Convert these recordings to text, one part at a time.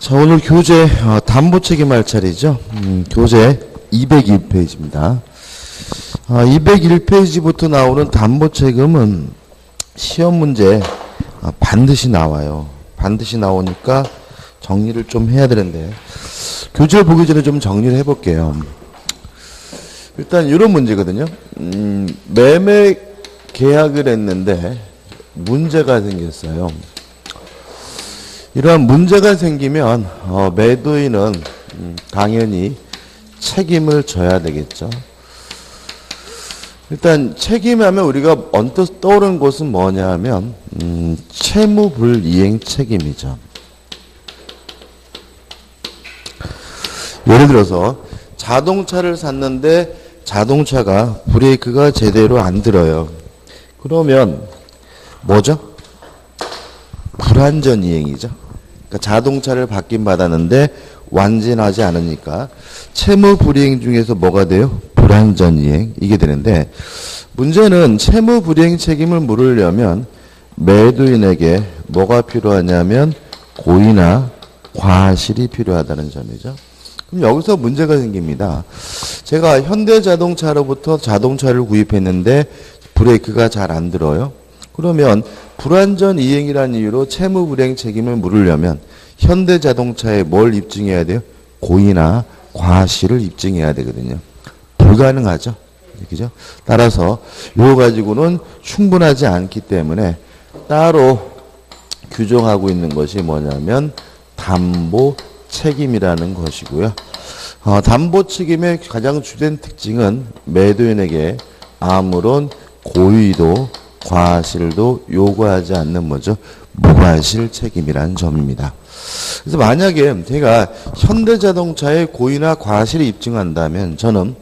자, 오늘 교재 담보책임 할 차례죠. 교재 201페이지입니다. 201페이지부터 나오는 담보책임은 시험 문제 반드시 나와요. 반드시 나오니까 정리를 좀 해야 되는데 교재를 보기 전에 좀 정리를 해볼게요. 일단 이런 문제거든요. 매매 계약을 했는데 문제가 생겼어요. 이러한 문제가 생기면 매도인은 당연히 책임을 져야 되겠죠. 일단 책임하면 우리가 언뜻 떠오르는 것은 뭐냐 하면 채무불이행 책임이죠. 예를 들어서 자동차를 샀는데 자동차가 브레이크가 제대로 안 들어요. 그러면 뭐죠? 불완전이행이죠. 그러니까 자동차를 받긴 받았는데 완전하지 않으니까 채무불이행 중에서 뭐가 돼요? 불완전이행. 이게 되는데 문제는 채무불이행 책임을 물으려면 매도인에게 뭐가 필요하냐면 고의나 과실이 필요하다는 점이죠. 그럼 여기서 문제가 생깁니다. 제가 현대자동차로부터 자동차를 구입했는데 브레이크가 잘 안 들어요. 그러면 불완전 이행이라는 이유로 채무불이행 책임을 물으려면 현대자동차에 뭘 입증해야 돼요? 고의나 과실을 입증해야 되거든요. 불가능하죠. 그죠? 따라서 이거 가지고는 충분하지 않기 때문에 따로 규정하고 있는 것이 뭐냐면 담보 책임이라는 것이고요. 담보 책임의 가장 주된 특징은 매도인에게 아무런 고의도 과실도 요구하지 않는 뭐죠? 무과실 책임이라는 점입니다. 그래서 만약에 제가 현대자동차의 고의나 과실을 입증한다면 저는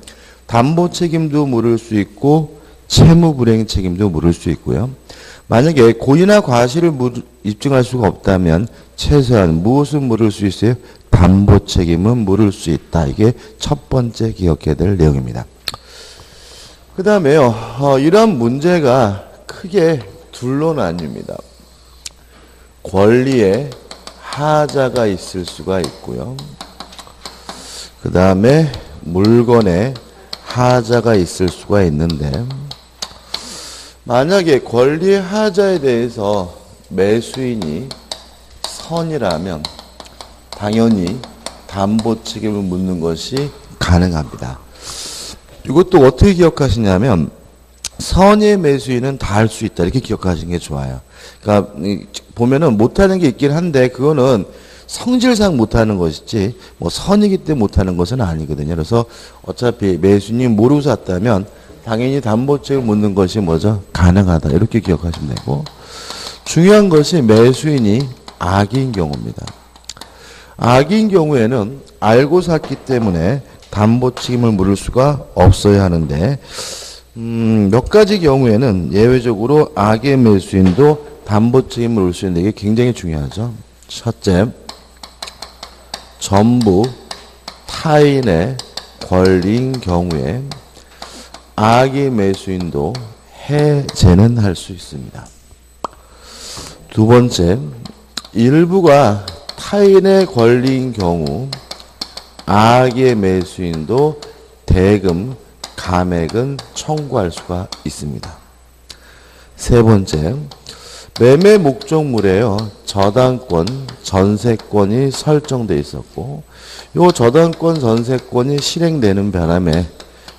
담보 책임도 물을 수 있고 채무불이행 책임도 물을 수 있고요. 만약에 고의나 과실을 입증할 수가 없다면 최소한 무엇을 물을 수 있어요? 담보 책임은 물을 수 있다. 이게 첫 번째 기억해야 될 내용입니다. 그 다음에요. 이러한 문제가 크게 둘로 나뉩니다. 권리에 하자가 있을 수가 있고요. 그 다음에 물건에 하자가 있을 수가 있는데 만약에 권리의 하자에 대해서 매수인이 선이라면 당연히 담보 책임을 묻는 것이 가능합니다. 이것도 어떻게 기억하시냐면 선의 매수인은 다 할 수 있다. 이렇게 기억하시는 게 좋아요. 그러니까 보면은 못하는 게 있긴 한데 그거는 성질상 못하는 것이지 뭐 선이기 때문에 못하는 것은 아니거든요. 그래서 어차피 매수인이 모르고 샀다면 당연히 담보책을 묻는 것이 뭐죠? 가능하다. 이렇게 기억하시면 되고 중요한 것이 매수인이 악인 경우입니다. 악인 경우에는 알고 샀기 때문에 담보 책임을 물을 수가 없어야 하는데 몇 가지 경우에는 예외적으로 악의 매수인도 담보 책임을 물을 수 있는 게 굉장히 중요하죠. 첫째, 전부 타인의 권리인 경우에 악의 매수인도 해제는 할 수 있습니다. 두 번째, 일부가 타인의 권리인 경우 악의 매수인도 대금, 감액은 청구할 수가 있습니다. 세 번째, 매매 목적물에요. 저당권, 전세권이 설정되어 있었고 이 저당권, 전세권이 실행되는 바람에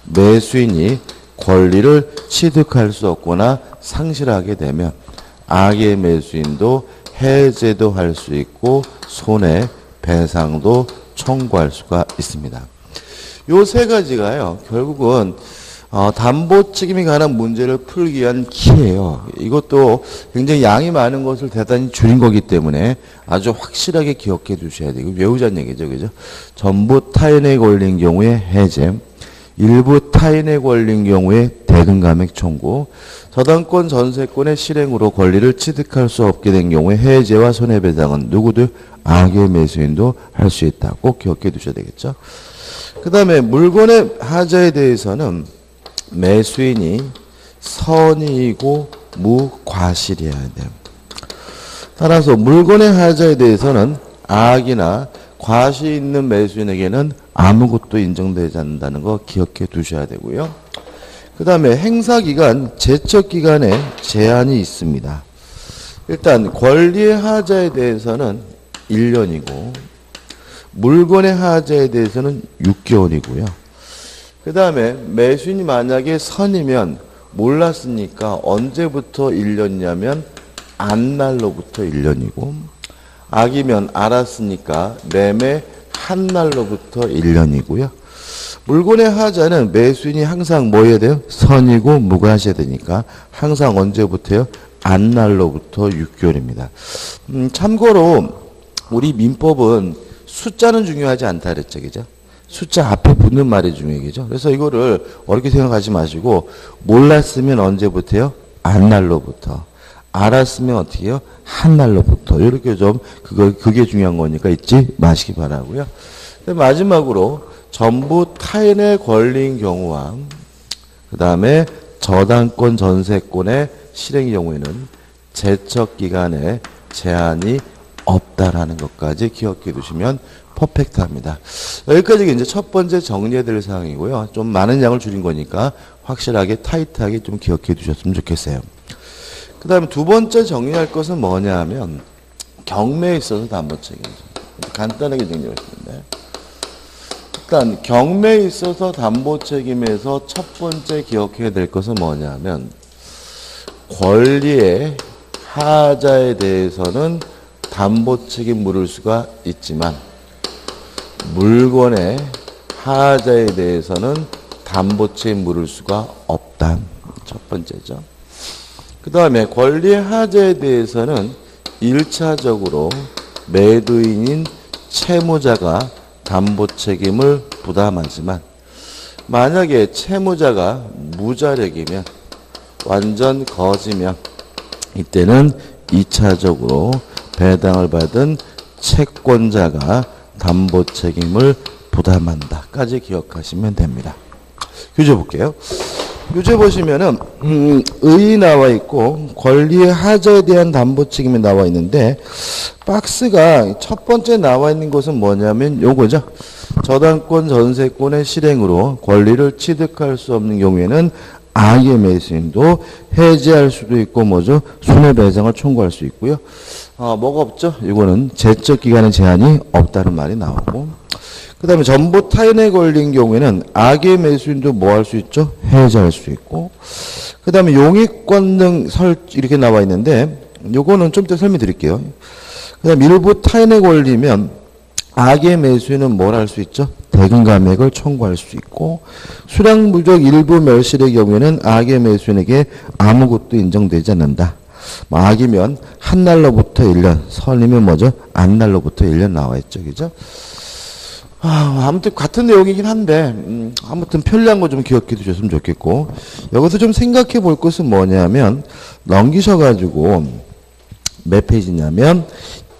매수인이 권리를 취득할 수 없거나 상실하게 되면 악의 매수인도 해제도 할 수 있고 손해배상도 청구할 수가 있습니다. 요 세 가지가요. 결국은 담보 책임에 관한 문제를 풀기 위한 키예요. 이것도 굉장히 양이 많은 것을 대단히 줄인 거기 때문에 아주 확실하게 기억해 두셔야 돼요. 외우자는 얘기죠. 그죠? 전부 타인의 권리인 경우에 해제, 일부 타인의 권리인 경우에 대금 감액 청구, 저당권 전세권의 실행으로 권리를 취득할 수 없게 된 경우에 해제와 손해배상은 누구도 악의 매수인도 할 수 있다. 꼭 기억해 두셔야 되겠죠. 그 다음에 물건의 하자에 대해서는 매수인이 선이고 무과실이어야 돼요. 따라서 물건의 하자에 대해서는 악이나 과시 있는 매수인에게는 아무것도 인정되지 않는다는 거 기억해 두셔야 되고요. 그 다음에 행사기간, 제척기간에 제한이 있습니다. 일단 권리의 하자에 대해서는 1년이고 물건의 하자에 대해서는 6개월이고요. 그 다음에 매수인이 만약에 선이면 몰랐으니까 언제부터 1년이냐면 안날로부터 1년이고 악이면 알았으니까 매매 한 날로부터 1년이고요. 물건의 하자는 매수인이 항상 뭐 해야 돼요? 선이고 무과하셔야 되니까 항상 언제부터요? 안날로부터 6개월입니다. 참고로 우리 민법은 숫자는 중요하지 않다 그랬죠. 그죠? 숫자 앞에 붙는 말이 중요하죠. 그래서 이거를 어렵게 생각하지 마시고 몰랐으면 언제부터요? 안날로부터. 알았으면 어떻게 해요? 한 날로부터. 이렇게 좀 그게 중요한 거니까 잊지 마시기 바라고요. 마지막으로 전부 타인의 권리인 경우와 그 다음에 저당권 전세권의 실행의 경우에는 제척 기간에 제한이 없다라는 것까지 기억해 두시면 퍼펙트합니다. 여기까지 이제 첫 번째 정리해야 될 사항이고요. 좀 많은 양을 줄인 거니까 확실하게 타이트하게 좀 기억해 두셨으면 좋겠어요. 그 다음에 두 번째 정리할 것은 뭐냐 하면 경매에 있어서 담보 책임이죠. 간단하게 정리했는데 일단 경매에 있어서 담보 책임에서 첫 번째 기억해야 될 것은 뭐냐 하면 권리의 하자에 대해서는 담보 책임 물을 수가 있지만 물건의 하자에 대해서는 담보 책임 물을 수가 없다. 첫 번째죠. 그 다음에 권리의 하자에 대해서는 1차적으로 매도인인 채무자가 담보 책임을 부담하지만 만약에 채무자가 무자력이면 완전 거지면 이때는 2차적으로 배당을 받은 채권자가 담보 책임을 부담한다까지 기억하시면 됩니다. 교재 볼게요. 교재 보시면은 의 나와 있고 권리의 하자에 대한 담보 책임이 나와 있는데 박스가 첫 번째 나와 있는 것은 뭐냐면 요거죠. 저당권 전세권의 실행으로 권리를 취득할 수 없는 경우에는 악의 매수인도 해지할 수도 있고 뭐죠? 손해배상을 청구할 수 있고요. 뭐가 없죠? 이거는 제적 기간의 제한이 없다는 말이 나오고 그 다음에 전부 타인에 걸린 경우에는 악의 매수인도 뭐 할 수 있죠? 해지할 수 있고 그 다음에 용익권 등 이렇게 나와 있는데 요거는 좀 이따 설명드릴게요. 그 다음에 일부 타인에 걸리면 악의 매수인은 뭘 할 수 있죠? 대금 감액을 청구할 수 있고 수량물적 일부 멸실의 경우에는 악의 매수인에게 아무것도 인정되지 않는다. 악이면 한 날로부터 1년, 선이면 뭐죠? 안날로부터 1년 나와 있죠. 그죠? 아무튼 같은 내용이긴 한데 아무튼 편리한 거 좀 기억해 두셨으면 좋겠고 여기서 좀 생각해 볼 것은 뭐냐면 넘기셔가지고 몇 페이지냐면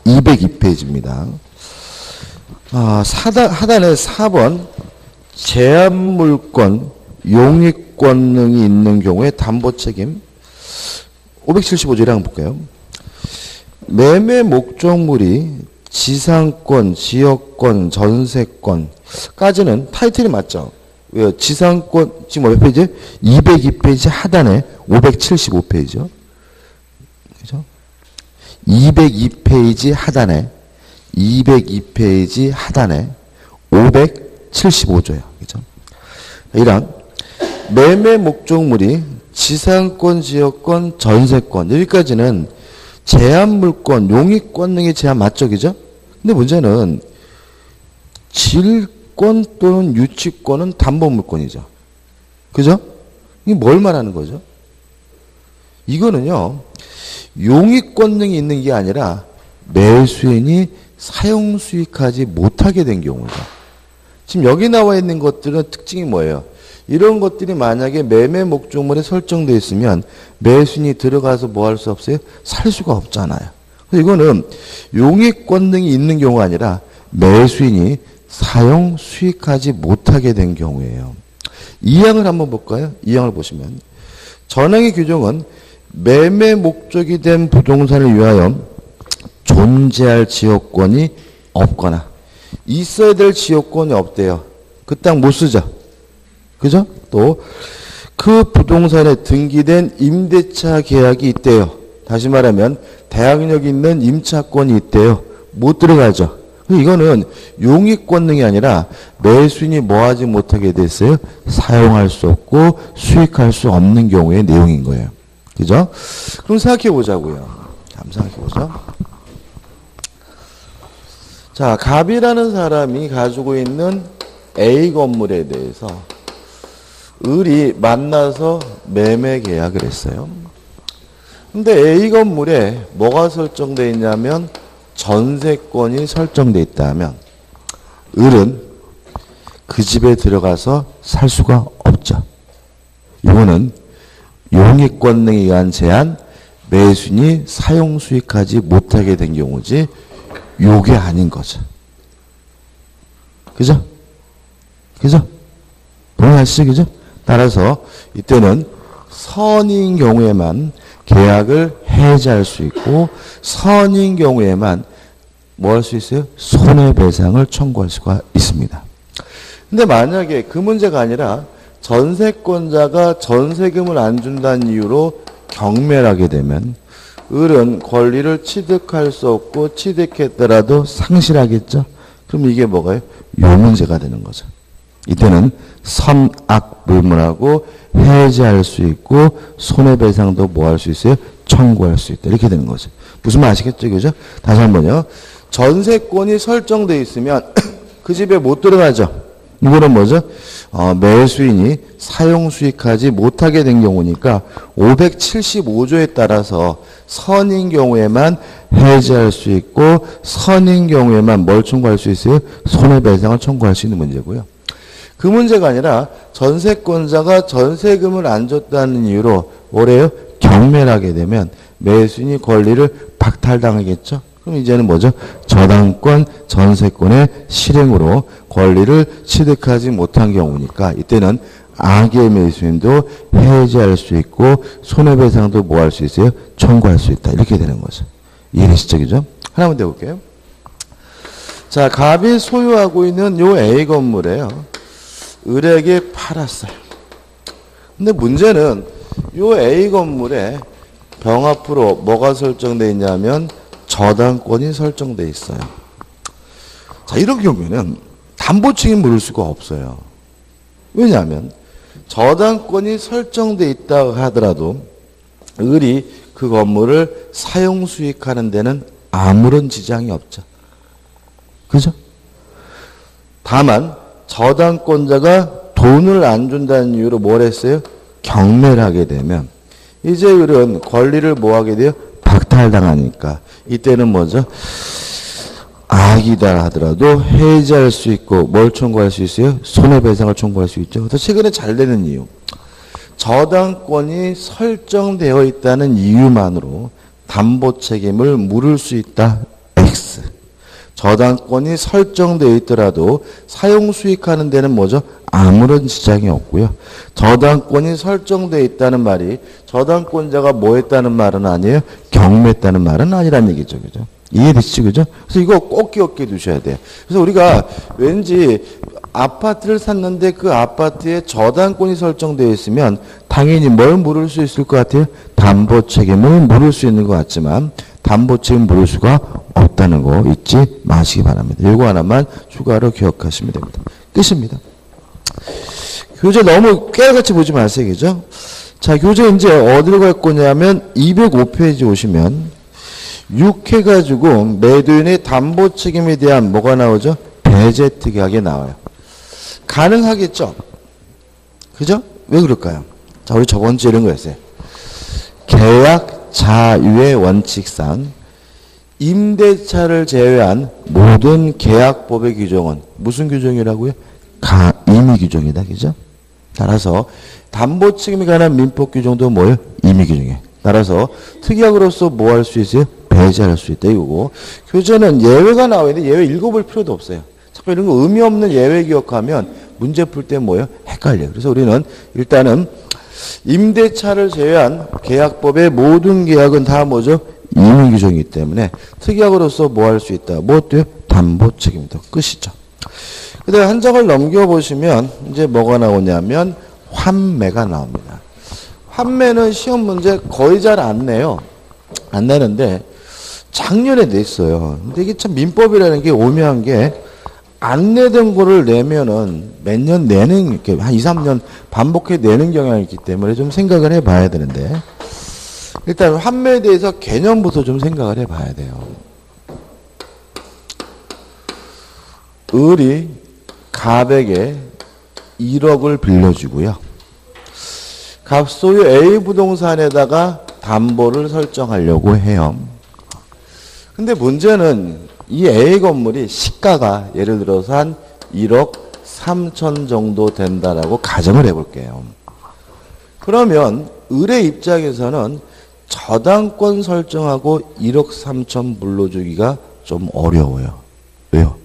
202페이지입니다. 하단에 4번 제한물권 용익권능이 있는 경우에 담보책임 575조를 한번 볼까요? 매매 목적물이 지상권, 지역권, 전세권까지는 타이틀이 맞죠? 왜요? 지상권 지금 몇 페이지? 202페이지 하단에 575페이지요. 그죠? 202페이지 하단에 575조예요. 그죠? 이랑 매매 목적물이 지상권, 지역권, 전세권 여기까지는 제한물권, 용익권 등의 제한 맞죠? 그죠? 근데 문제는 질권 또는 유치권은 담보물권이죠. 그죠? 이게 뭘 말하는 거죠? 이거는요, 용익권 등이 있는 게 아니라 매수인이 사용 수익하지 못하게 된 경우죠. 지금 여기 나와 있는 것들은 특징이 뭐예요? 이런 것들이 만약에 매매 목적물에 설정되어 있으면 매수인이 들어가서 뭐 할 수 없어요? 살 수가 없잖아요. 이거는 용익권 등이 있는 경우가 아니라 매수인이 사용 수익하지 못하게 된 경우예요. 이 항을 한번 볼까요? 이 항을 보시면 전항의 규정은 매매 목적이 된 부동산을 위하여 존재할 지역권이 없거나 있어야 될 지역권이 없대요. 그 땅 못 쓰죠. 그죠? 또 그 부동산에 등기된 임대차 계약이 있대요. 다시 말하면 대항력이 있는 임차권이 있대요. 못 들어가죠. 이거는 용익권능이 아니라 매수인이 뭐하지 못하게 됐어요? 사용할 수 없고 수익할 수 없는 경우의 내용인 거예요. 그죠? 그럼 생각해 보자고요. 한번 생각해 보죠. 자, 갑이라는 사람이 가지고 있는 A 건물에 대해서 을이 만나서 매매 계약을 했어요. 근데 A 건물에 뭐가 설정되어 있냐면 전세권이 설정되어 있다면 을은 그 집에 들어가서 살 수가 없죠. 이거는 용익권능에 의한 제한, 매수인이 사용 수익하지 못하게 된 경우지 요게 아닌 거죠. 그죠? 그죠? 동의하시죠? 그죠? 따라서 이때는 선인 경우에만 계약을 해지할 수 있고 선인 경우에만 뭐 할 수 있어요? 손해배상을 청구할 수가 있습니다. 근데 만약에 그 문제가 아니라 전세권자가 전세금을 안 준다는 이유로 경매를 하게 되면 을은 권리를 취득할 수 없고 취득했더라도 상실하겠죠? 그럼 이게 뭐가요? 요 문제가 되는 거죠. 이때는 선악불문하고 해지할 수 있고 손해배상도 뭐 할 수 있어요? 청구할 수 있다. 이렇게 되는 거죠. 무슨 말 아시겠죠? 그죠? 다시 한번요. 전세권이 설정되어 있으면 그 집에 못 들어가죠. 이거는 뭐죠? 매수인이 사용 수익하지 못하게 된 경우니까 575조에 따라서 선인 경우에만 해지할 수 있고 선인 경우에만 뭘 청구할 수 있어요? 손해배상을 청구할 수 있는 문제고요. 그 문제가 아니라 전세권자가 전세금을 안 줬다는 이유로 뭐래요? 경매를 하게 되면 매수인이 권리를 박탈당하겠죠? 그럼 이제는 뭐죠? 저당권, 전세권의 실행으로 권리를 취득하지 못한 경우니까 이때는 악의 매수인도 해지할 수 있고 손해배상도 뭐 할 수 있어요? 청구할 수 있다. 이렇게 되는 거죠. 이해되시죠? 그죠? 하나만 더 볼게요. 자, 갑이 소유하고 있는 요 A 건물에요. 을에게 팔았어요. 근데 문제는 요 A 건물에 병 앞으로 뭐가 설정되어 있냐면 저당권이 설정되어 있어요. 자, 이런 경우에는 담보책임 물을 수가 없어요. 왜냐하면 저당권이 설정되어 있다고 하더라도 을이 그 건물을 사용 수익하는 데는 아무런 지장이 없죠. 그죠? 다만 저당권자가 돈을 안 준다는 이유로 뭘 했어요? 경매를 하게 되면 이제 을은 권리를 뭐 하게 돼요? 박탈당하니까 이때는 뭐죠? 악이다 하더라도 해지할 수 있고 뭘 청구할 수 있어요? 손해배상을 청구할 수 있죠. 그래서 최근에 잘 되는 이유. 저당권이 설정되어 있다는 이유만으로 담보 책임을 물을 수 있다. X. 저당권이 설정되어 있더라도 사용 수익하는 데는 뭐죠? 아무런 지장이 없고요. 저당권이 설정되어 있다는 말이 저당권자가 뭐 했다는 말은 아니에요. 경매했다는 말은 아니란 얘기죠. 그죠? 이해되시죠? 그죠? 그래서 이거 꼭 기억해 두셔야 돼요. 그래서 우리가 왠지 아파트를 샀는데 그 아파트에 저당권이 설정되어 있으면 당연히 뭘 물을 수 있을 것 같아요? 담보 책임을 물을 수 있는 것 같지만 담보 책임 물을 수가 없다는 거 잊지 마시기 바랍니다. 이거 하나만 추가로 기억하시면 됩니다. 끝입니다. 교재 너무 깨알같이 보지 마세요. 그죠? 자, 교재 이제 어디로 갈 거냐면 205페이지 오시면 6 해가지고 매도인의 담보 책임에 대한 뭐가 나오죠? 배제 특약이 나와요. 가능하겠죠? 그죠? 왜 그럴까요? 자, 우리 저번 주에 이런 거였어요. 계약 자유의 원칙상 임대차를 제외한 모든 계약법의 규정은 무슨 규정이라고요? 임의 규정이다. 그죠? 따라서 담보 책임에 관한 민법 규정도 뭐예요? 임의 규정이에요. 따라서 특약으로서 뭐 할 수 있어요? 배제할 수 있다. 이거고. 교재는 예외가 나와 있는데 예외 읽어볼 필요도 없어요. 자꾸 이런 거 의미 없는 예외 기억하면 문제 풀 때 뭐예요? 헷갈려요. 그래서 우리는 일단은 임대차를 제외한 계약법의 모든 계약은 다 뭐죠? 임의 규정이기 때문에 특약으로서 뭐 할 수 있다. 뭐 어때요? 담보 책임도 끝이죠. 그다음에 한 장을 넘겨보시면 이제 뭐가 나오냐면 환매가 나옵니다. 환매는 시험 문제 거의 잘 안 내요. 안 내는데 작년에 냈어요. 근데 이게 참 민법이라는 게 오묘한 게 안 내던 거를 내면은 몇 년 내는, 이렇게 한 2, 3년 반복해 내는 경향이 있기 때문에 좀 생각을 해 봐야 되는데, 일단 환매에 대해서 개념부터 좀 생각을 해 봐야 돼요. 을이 갑에게 1억을 빌려주고요. 갑 소유 A 부동산에다가 담보를 설정하려고 해요. 근데 문제는 이 A 건물이 시가가 예를 들어서 한 1억 3천 정도 된다라고 가정을 해볼게요. 그러면 을의 입장에서는 저당권 설정하고 1억 3천 물러주기가 좀 어려워요. 왜요?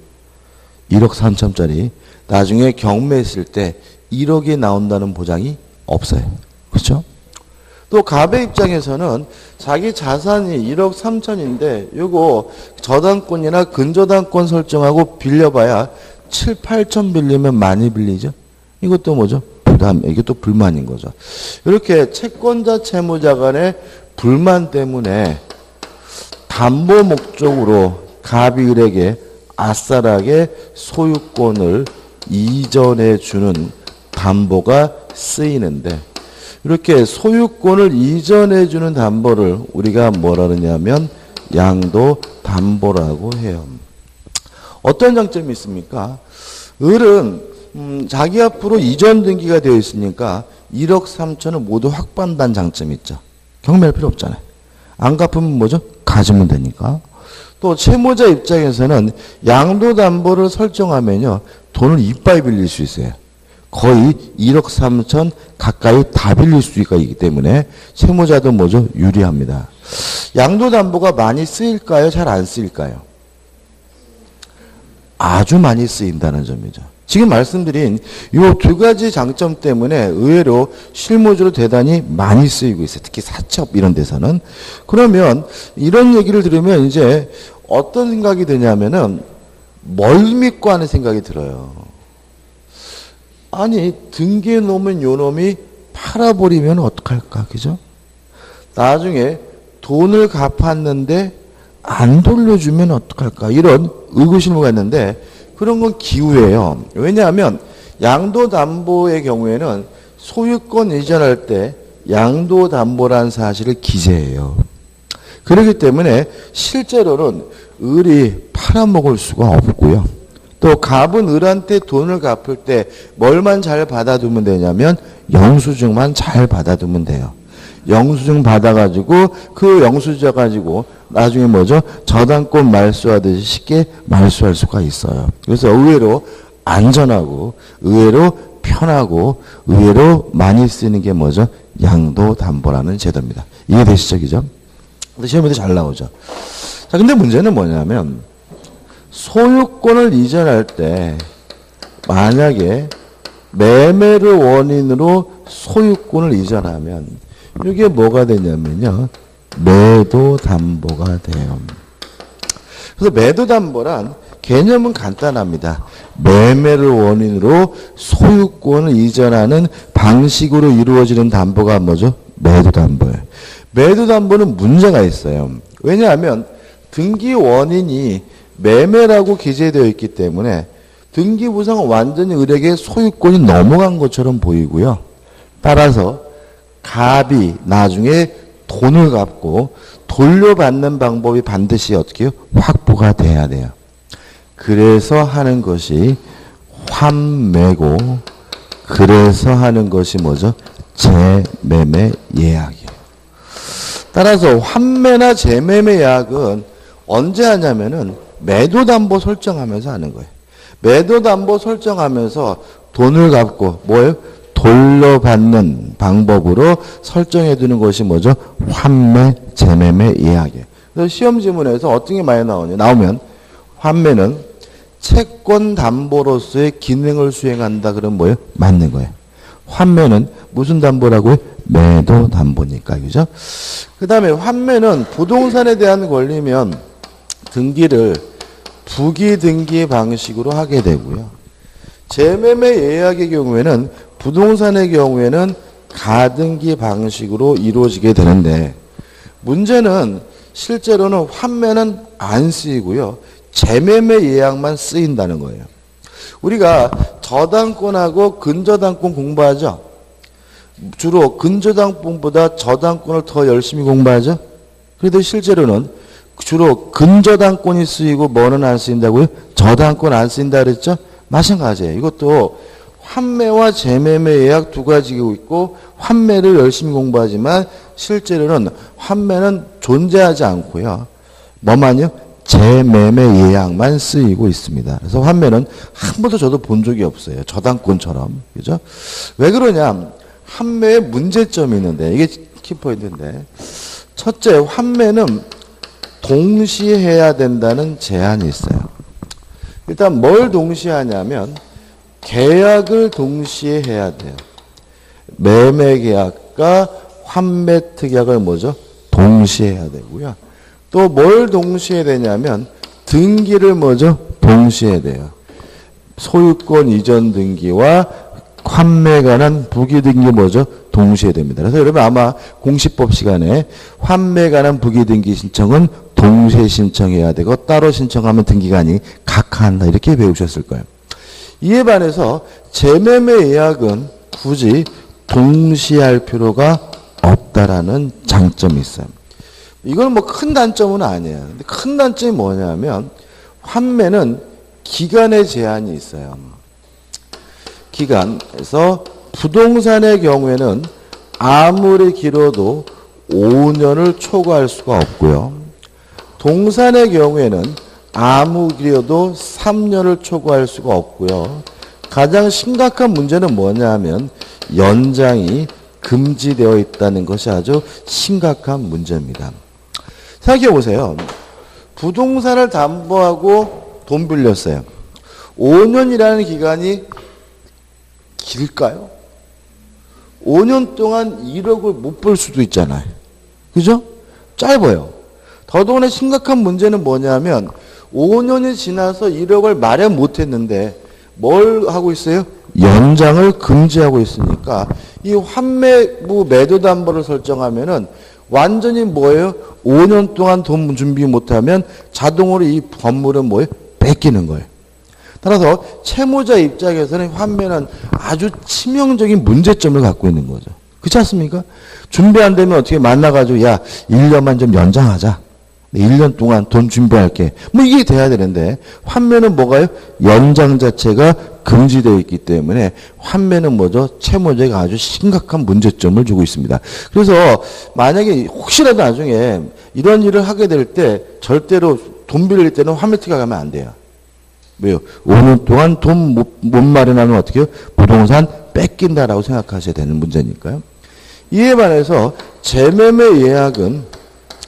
1억 3천짜리 나중에 경매했을 때 1억이 나온다는 보장이 없어요. 그렇죠? 또 갑의 입장에서는 자기 자산이 1억 3천인데 요거 저당권이나 근저당권 설정하고 빌려봐야 7, 8천 빌리면 많이 빌리죠. 이것도 뭐죠? 부담, 이게 또 불만인 거죠. 이렇게 채권자 채무자 간의 불만 때문에 담보 목적으로 갑이 을에게 아싸라게 소유권을 이전해 주는 담보가 쓰이는데, 이렇게 소유권을 이전해 주는 담보를 우리가 뭐라 그러냐면 양도 담보라고 해요. 어떤 장점이 있습니까? 을은 자기 앞으로 이전 등기가 되어 있으니까 1억 3천을 모두 확보한다는 장점이 있죠. 경매할 필요 없잖아요. 안 갚으면 뭐죠? 가지면 되니까. 또 채무자 입장에서는 양도 담보를 설정하면요, 돈을 이빠이 빌릴 수 있어요. 거의 1억 3천 가까이 다 빌릴 수가 있기 때문에 채무자도 뭐죠? 유리합니다. 양도담보가 많이 쓰일까요? 잘 안 쓰일까요? 아주 많이 쓰인다는 점이죠. 지금 말씀드린 이 두 가지 장점 때문에 의외로 실무적으로 대단히 많이 쓰이고 있어요. 특히 사채업 이런 데서는. 그러면 이런 얘기를 들으면 이제 어떤 생각이 드냐면은 뭘 믿고 하는 생각이 들어요. 아니, 등기해 놓으면 요 놈이 팔아버리면 어떡할까, 그죠? 나중에 돈을 갚았는데 안 돌려주면 어떡할까, 이런 의구심을 갖는데, 그런 건 기우예요. 왜냐하면 양도담보의 경우에는 소유권 이전할 때 양도담보라는 사실을 기재해요. 그렇기 때문에 실제로는 을이 팔아먹을 수가 없고요. 또 갑은 을한테 돈을 갚을 때 뭘만 잘 받아두면 되냐면 영수증만 잘 받아두면 돼요. 영수증 받아가지고 그 영수증 가지고 나중에 뭐죠? 저당권 말소하듯이 쉽게 말소할 수가 있어요. 그래서 의외로 안전하고 의외로 편하고 의외로 많이 쓰는 게 뭐죠? 양도담보라는 제도입니다. 이해되시죠? 그죠? 시험에도 잘 나오죠. 자, 근데 문제는 뭐냐면 소유권을 이전할 때 만약에 매매를 원인으로 소유권을 이전하면 이게 뭐가 되냐면요, 매도담보가 돼요. 그래서 매도담보란 개념은 간단합니다. 매매를 원인으로 소유권을 이전하는 방식으로 이루어지는 담보가 뭐죠? 매도담보예요. 매도담보는 문제가 있어요. 왜냐하면 등기 원인이 매매라고 기재되어 있기 때문에 등기부상은 완전히 을에게 소유권이 넘어간 것처럼 보이고요. 따라서 갑이 나중에 돈을 갚고 돌려받는 방법이 반드시 어떻게 해요? 확보가 돼야 돼요. 그래서 하는 것이 환매고, 그래서 하는 것이 뭐죠? 재매매 예약이에요. 따라서 환매나 재매매 예약은 언제 하냐면은 매도담보 설정하면서 하는 거예요. 매도담보 설정하면서 돈을 갚고 뭐예요? 돌려받는 방법으로 설정해 두는 것이 뭐죠? 환매, 재매매 예약이에요. 그래서 시험 지문에서 어떤 게 많이 나오면 환매는 채권 담보로서의 기능을 수행한다 그러면 뭐예요? 맞는 거예요. 환매는 무슨 담보라고요? 매도 담보니까, 그죠? 그 다음에 환매는 부동산에 대한 권리면 등기를 부기등기 방식으로 하게 되고요. 재매매 예약의 경우에는 부동산의 경우에는 가등기 방식으로 이루어지게 되는데 문제는 실제로는 환매는 안 쓰이고요. 재매매 예약만 쓰인다는 거예요. 우리가 저당권하고 근저당권 공부하죠. 주로 근저당권보다 저당권을 더 열심히 공부하죠. 그래도 실제로는 주로 근저당권이 쓰이고 뭐는 안 쓰인다고요? 저당권 안 쓰인다 그랬죠? 마찬가지예요. 이것도 환매와 재매매 예약 두 가지고 있고 환매를 열심히 공부하지만 실제로는 환매는 존재하지 않고요. 뭐만요? 재매매 예약만 쓰이고 있습니다. 그래서 환매는 한 번도 저도 본 적이 없어요. 저당권처럼. 그죠? 왜 그러냐? 환매에 문제점이 있는데 이게 키포인트인데 첫째, 환매는 동시에 해야 된다는 제한이 있어요. 일단 뭘 동시에 하냐면 계약을 동시에 해야 돼요. 매매 계약과 환매 특약을 뭐죠? 동시에 해야 되고요. 또 뭘 동시에 해야 되냐면 등기를 뭐죠? 동시에 해야 돼요. 소유권 이전 등기와 환매에 관한 부기등기 뭐죠? 동시에 됩니다. 그래서 여러분 아마 공시법 시간에 환매에 관한 부기등기 신청은 동시에 신청해야 되고 따로 신청하면 등기간이 각하한다 이렇게 배우셨을 거예요. 이에 반해서 재매매 예약은 굳이 동시에 할 필요가 없다라는 장점이 있어요. 이건 뭐 큰 단점은 아니에요. 근데 큰 단점이 뭐냐면 환매는 기간의 제한이 있어요. 기간에서 부동산의 경우에는 아무리 길어도 5년을 초과할 수가 없고요. 동산의 경우에는 아무리 길어도 3년을 초과할 수가 없고요. 가장 심각한 문제는 뭐냐면 연장이 금지되어 있다는 것이 아주 심각한 문제입니다. 생각해 보세요. 부동산을 담보하고 돈 빌렸어요. 5년이라는 기간이 길까요? 5년 동안 1억을 못 벌 수도 있잖아요. 그죠? 짧아요. 더더구나 심각한 문제는 뭐냐면 5년이 지나서 1억을 마련 못 했는데 뭘 하고 있어요? 연장을 금지하고 있으니까 이 환매부 매도담보를 설정하면은 완전히 뭐예요? 5년 동안 돈 준비 못하면 자동으로 이 건물은 뭐예요? 뺏기는 거예요. 따라서 채무자 입장에서는 환매는 아주 치명적인 문제점을 갖고 있는 거죠. 그렇지 않습니까? 준비 안 되면 어떻게 만나가지고 야 1년만 좀 연장하자. 1년 동안 돈 준비할게. 뭐 이게 돼야 되는데 환매는 뭐가요? 연장 자체가 금지되어 있기 때문에 환매는 뭐죠? 채무자가 아주 심각한 문제점을 주고 있습니다. 그래서 만약에 혹시라도 나중에 이런 일을 하게 될 때 절대로 돈 빌릴 때는 환매 특약하면 안 돼요. 왜요? 5년 동안 돈 못 마련하면 어떻게 해요? 부동산 뺏긴다라고 생각하셔야 되는 문제니까요. 이에 반해서 재매매 예약은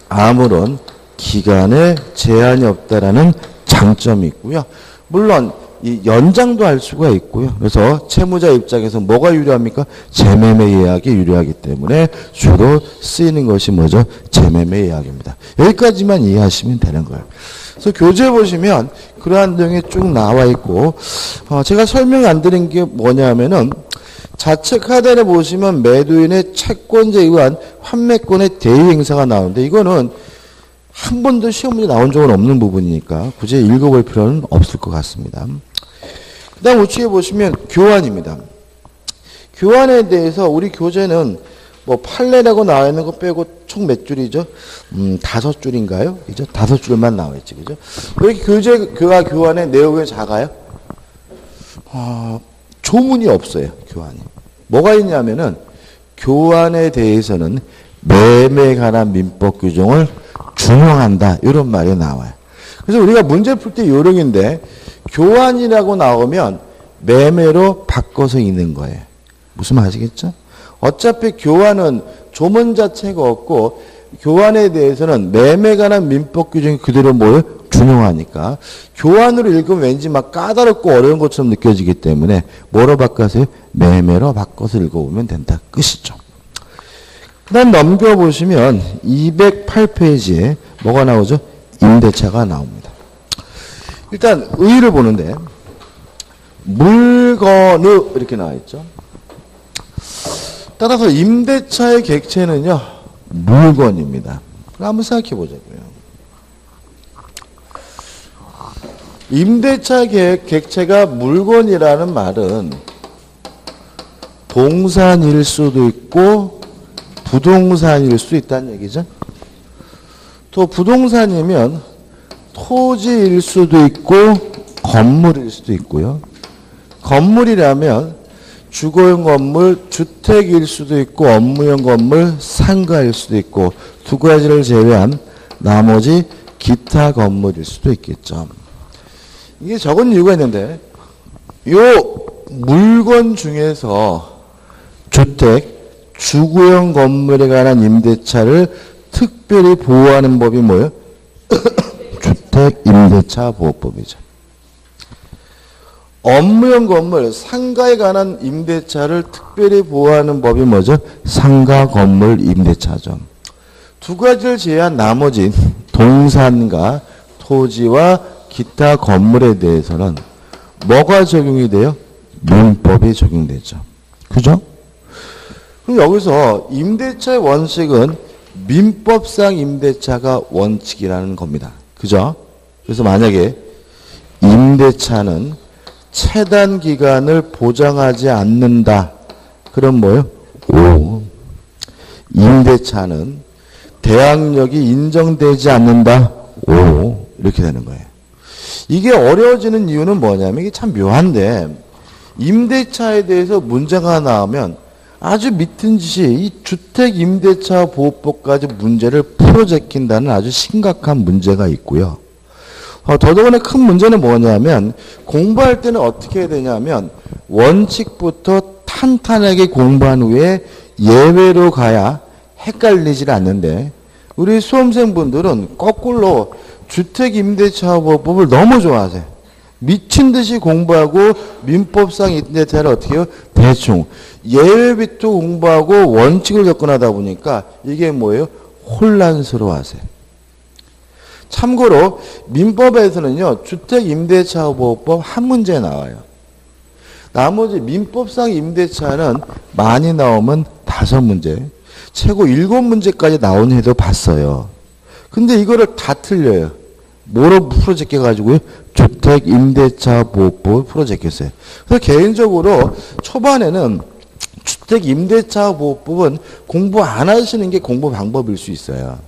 아무런 기간에 제한이 없다라는 장점이 있고요. 물론 이 연장도 할 수가 있고요. 그래서 채무자 입장에서 뭐가 유리합니까? 재매매 예약이 유리하기 때문에 주로 쓰이는 것이 뭐죠? 재매매 예약입니다. 여기까지만 이해하시면 되는 거예요. 그래서 교재 보시면 그러한 내용이 쭉 나와 있고 제가 설명 안 드린 게 뭐냐면은 자책 하단에 보시면 매도인의 채권자에 의한 환매권의 대위 행사가 나오는데 이거는 한 번도 시험 문제 나온 적은 없는 부분이니까 굳이 읽어볼 필요는 없을 것 같습니다. 그 다음 우측에 보시면 교환입니다. 교환에 대해서 우리 교재는 뭐 판례라고 나와 있는 거 빼고 총 몇 줄이죠? 5줄인가요? 그죠? 5줄만 나와 있지, 그죠? 왜 이렇게 교재가 교환의 내용이 작아요? 조문이 없어요, 교환이. 뭐가 있냐면은 교환에 대해서는 매매에 관한 민법 규정을 준용한다 이런 말이 나와요. 그래서 우리가 문제 풀 때 요령인데 교환이라고 나오면 매매로 바꿔서 읽는 거예요. 무슨 말 아시겠죠? 어차피 교환은 조문 자체가 없고 교환에 대해서는 매매에 관한 민법 규정이 그대로 뭐예요? 준용하니까 교환으로 읽으면 왠지 막 까다롭고 어려운 것처럼 느껴지기 때문에 뭐로 바꿔서요? 매매로 바꿔서 읽어보면 된다. 끝이죠. 그 다음 넘겨보시면 208페이지에 뭐가 나오죠? 임대차가 나옵니다. 일단 의의를 보는데 물건의 이렇게 나와 있죠. 따라서 임대차의 객체는요 물건입니다. 한번 생각해 보자고요. 임대차의 객체가 물건이라는 말은 동산일 수도 있고 부동산일 수도 있다는 얘기죠. 또 부동산이면 토지일 수도 있고 건물일 수도 있고요. 건물이라면 주거용 건물, 주택일 수도 있고 업무용 건물, 상가일 수도 있고 두 가지를 제외한 나머지 기타 건물일 수도 있겠죠. 이게 적은 이유가 있는데 요 물건 중에서 주택, 주거용 건물에 관한 임대차를 특별히 보호하는 법이 뭐예요? 주택임대차보호법이죠. 업무용 건물, 상가에 관한 임대차를 특별히 보호하는 법이 뭐죠? 상가 건물 임대차죠. 두 가지를 제외한 나머지 동산과 토지와 기타 건물에 대해서는 뭐가 적용이 돼요? 민법이 적용되죠. 그죠? 그럼 여기서 임대차의 원칙은 민법상 임대차가 원칙이라는 겁니다. 그죠? 그래서 만약에 임대차는 체단 기간을 보장하지 않는다. 그럼 뭐예요? 오. 임대차는 대항력이 인정되지 않는다. 오. 이렇게 되는 거예요. 이게 어려워지는 이유는 뭐냐면 이게 참 묘한데 임대차에 대해서 문제가 나오면 아주 밑은 짓이 이 주택임대차 보호법까지 문제를 풀어제낀다는 아주 심각한 문제가 있고요. 더더군다나 큰 문제는 뭐냐면 공부할 때는 어떻게 해야 되냐면 원칙부터 탄탄하게 공부한 후에 예외로 가야 헷갈리질 않는데 우리 수험생분들은 거꾸로 주택임대차보호법을 너무 좋아하세요. 미친 듯이 공부하고 민법상 임대차를 어떻게 해요? 대충 예외부터 공부하고 원칙을 접근하다 보니까 이게 뭐예요? 혼란스러워하세요. 참고로 민법에서는요 주택임대차보호법 한 문제 나와요. 나머지 민법상 임대차는 많이 나오면 5문제, 최고 7문제까지 나온 해도 봤어요. 근데 이거를 다 틀려요. 뭐로 풀어제껴가지고요? 주택임대차보호법을 풀어제꼈어요. 그래서 개인적으로 초반에는 주택임대차보호법은 공부 안 하시는 게 공부 방법일 수 있어요.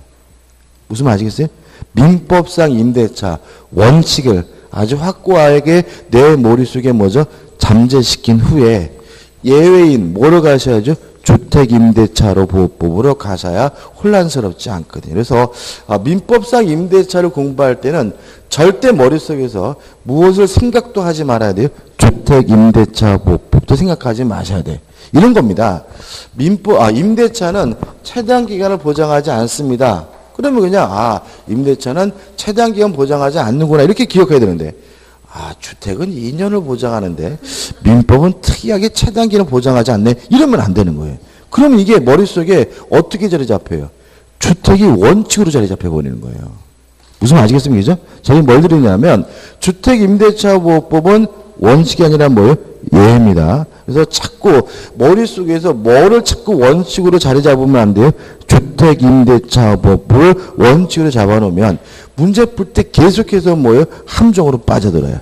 무슨 말 아시겠어요? 민법상 임대차 원칙을 아주 확고하게 내 머릿속에 뭐죠? 잠재시킨 후에 예외인 뭐로 가셔야죠? 주택임대차로 보호법으로 가셔야 혼란스럽지 않거든요. 그래서 민법상 임대차를 공부할 때는 절대 머릿속에서 무엇을 생각도 하지 말아야 돼요. 주택임대차 보호법도 생각하지 마셔야 돼. 이런 겁니다. 임대차는 최단 기간을 보장하지 않습니다. 그러면 그냥 임대차는 최단 기간 보장하지 않는구나 이렇게 기억해야 되는데 주택은 2년을 보장하는데 민법은 특이하게 최단 기간을 보장하지 않네. 이러면 안 되는 거예요. 그러면 이게 머릿속에 어떻게 자리 잡혀요? 주택이 원칙으로 자리 잡혀버리는 거예요. 무슨 말 아시겠습니까? 저희 뭘 드리냐면 주택임대차보호법은 원칙이 아니라 뭐예요? 예입니다. 그래서 자꾸 머릿속에서 뭐를 자꾸 원칙으로 자리 잡으면 안 돼요? 주택임대차보호법을 원칙으로 잡아놓으면 문제 풀 때 계속해서 뭐예요? 함정으로 빠져들어요.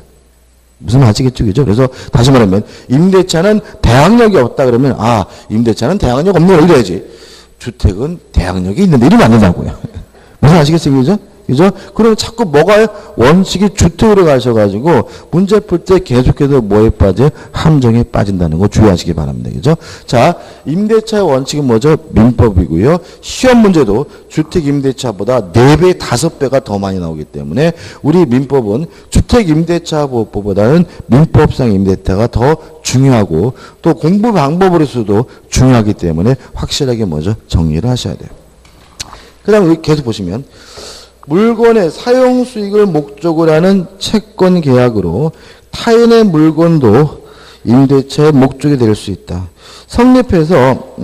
무슨 말 아시겠죠? 그죠? 그래서 다시 말하면 임대차는 대항력이 없다 그러면 임대차는 대항력 없는 걸 이래야지. 주택은 대항력이 있는데 이러면 안 된다고요. 무슨 말 아시겠어요? 그죠? 그죠? 그러면 자꾸 뭐가요? 원칙이 주택으로 가셔가지고 문제 풀 때 계속해서 뭐에 빠져요? 함정에 빠진다는 거 주의하시기 바랍니다. 그죠? 자, 임대차의 원칙은 뭐죠? 민법이고요. 시험 문제도 주택임대차보다 4배, 5배가 더 많이 나오기 때문에 우리 민법은 주택임대차보호법보다는 민법상 임대차가 더 중요하고 또 공부 방법으로서도 중요하기 때문에 확실하게 뭐죠? 정리를 하셔야 돼요. 그 다음에 여기 계속 보시면 물건의 사용 수익을 목적으로 하는 채권 계약으로 타인의 물건도 임대차의 목적이 될 수 있다. 성립해서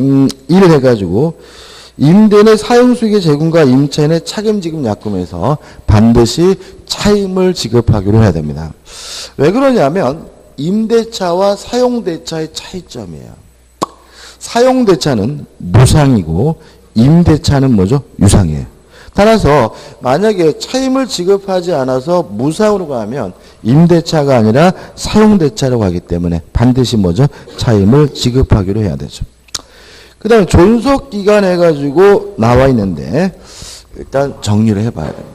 일을 해가지고 임대인의 사용수익의 제공과 임차인의 차임지급 약금에서 반드시 차임을 지급하기로 해야 됩니다. 왜 그러냐면 임대차와 사용대차의 차이점이에요. 사용대차는 무상이고 임대차는 뭐죠? 유상이에요. 따라서 만약에 차임을 지급하지 않아서 무상으로 가면 임대차가 아니라 사용대차로 가기 때문에 반드시 뭐죠? 차임을 지급하기로 해야 되죠. 그 다음에 존속기간 해가지고 나와 있는데 일단 정리를 해봐야 됩니다.